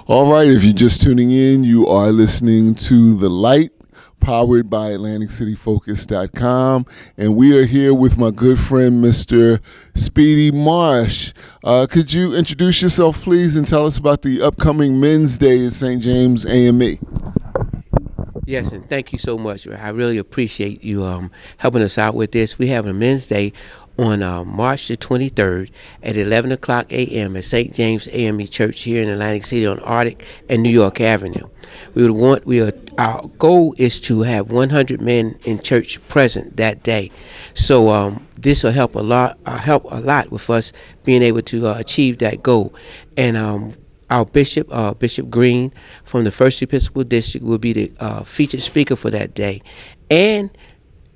All right, if you're just tuning in, you are listening to The Light, powered by AtlanticCityFocus.com, and we are here with my good friend, Mr. Speedy Marsh. Could you introduce yourself, please, and tell us about the upcoming Men's Day at St. James AME? Yes, and thank you so much. I really appreciate you helping us out with this. We have a Men's Day on March the 23rd at 11 o'clock a.m. at St. James AME Church here in Atlantic City on Arctic and New York Avenue. Our goal is to have 100 men in church present that day. So this will help a lot with us being able to achieve that goal. And our bishop, Bishop Green from the First Episcopal District, will be the featured speaker for that day. And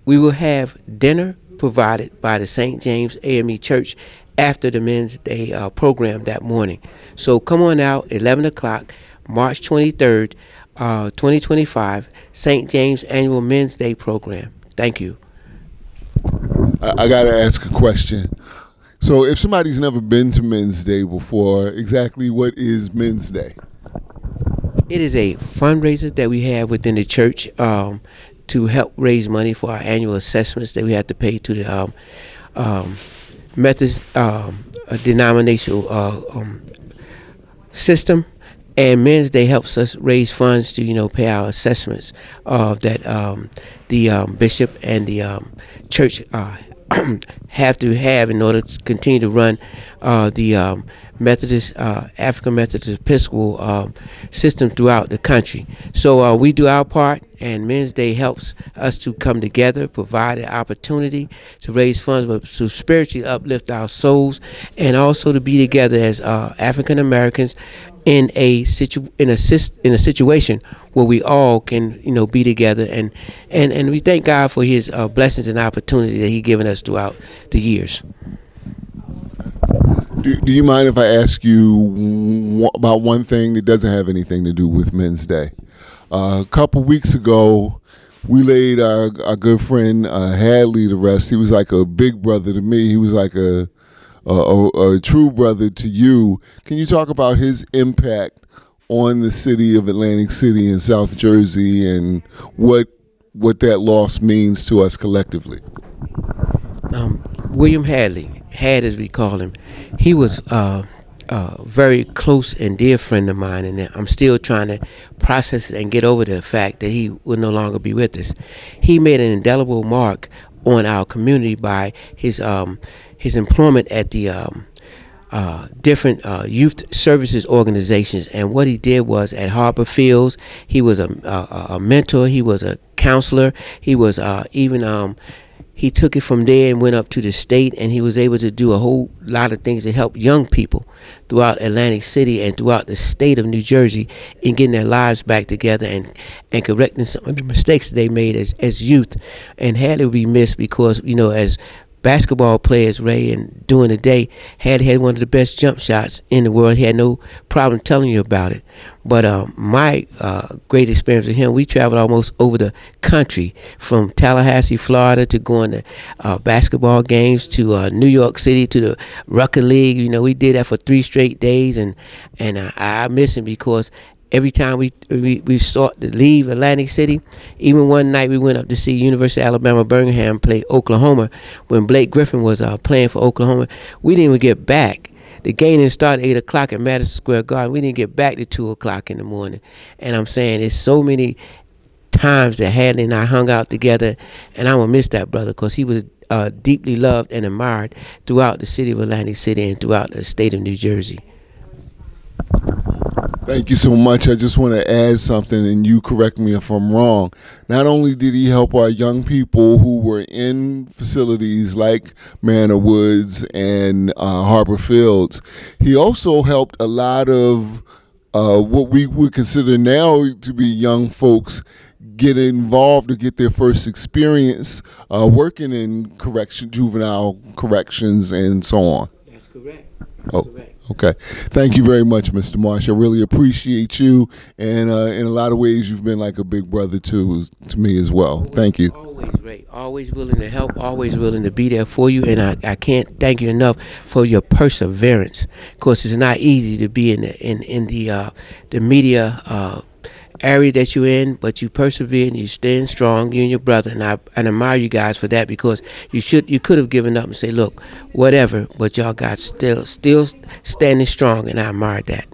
we will have dinner provided by the St. James AME Church after the Men's Day program that morning. So come on out, 11 o'clock, March 23rd, 2025, St. James Annual Men's Day program. Thank you. I got to ask a question. So if somebody's never been to Men's Day before, exactly what is Men's Day? It is a fundraiser that we have within the church to help raise money for our annual assessments that we have to pay to the Methodist denominational system. And Men's Day helps us raise funds to, pay our assessments that the bishop and the church have to have in order to continue to run the Methodist, African Methodist Episcopal system throughout the country. So we do our part, and Men's Day helps us to come together, provide an opportunity to raise funds, but to spiritually uplift our souls, and also to be together as African Americans in a situation where we all can be together, and we thank God for His blessings and opportunity that He given us throughout the years. Do you mind if I ask you about one thing that doesn't have anything to do with Men's Day? A couple weeks ago, we laid our good friend Hadley to rest. He was like a big brother to me. He was like a true brother to you. Can you talk about his impact on the city of Atlantic City and South Jersey, and what that loss means to us collectively? William Hadley, Had as we call him, he was a very close and dear friend of mine, and I'm still trying to process and get over the fact that he will no longer be with us. He made an indelible mark on our community by his employment at the different youth services organizations. And what he did was, at Harbor Fields, he was a mentor, he was a counselor, he was he took it from there and went up to the state, and he was able to do a whole lot of things to help young people throughout Atlantic City and throughout the state of New Jersey in getting their lives back together and correcting some of the mistakes they made as youth. And Hadley will be missed because, as basketball players, Ray, and during the day, had one of the best jump shots in the world. He had no problem telling you about it. But my great experience with him, we traveled almost over the country, from Tallahassee, Florida, to going to basketball games, to New York City, to the Rucker League. We did that for 3 straight days, and I miss him because every time we sought to leave Atlantic City, even one night we went up to see University of Alabama Birmingham play Oklahoma when Blake Griffin was playing for Oklahoma. We didn't even get back. The game didn't start at 8 o'clock at Madison Square Garden. We didn't get back to 2 o'clock in the morning. And I'm saying it's so many times that Hadley and I hung out together, and I'm going to miss that brother because he was deeply loved and admired throughout the city of Atlantic City and throughout the state of New Jersey. Thank you so much. I just want to add something, and you correct me if I'm wrong. Not only did he help our young people who were in facilities like Manor Woods and Harbor Fields, he also helped a lot of what we would consider now to be young folks get involved or get their first experience working in juvenile corrections, and so on. That's correct. Oh, Correct. Okay. Thank you very much, Mr. Marsh. I really appreciate you, and in a lot of ways, you've been like a big brother to me as well. Thank you. Always great. Always willing to help. Always willing to be there for you. And I can't thank you enough for your perseverance. Of course, it's not easy to be in the media area that you're in, but you persevere and you stand strong. You and your brother, and I admire you guys for that, because you could have given up and say, look, whatever, but y'all got still standing strong, and I admire that.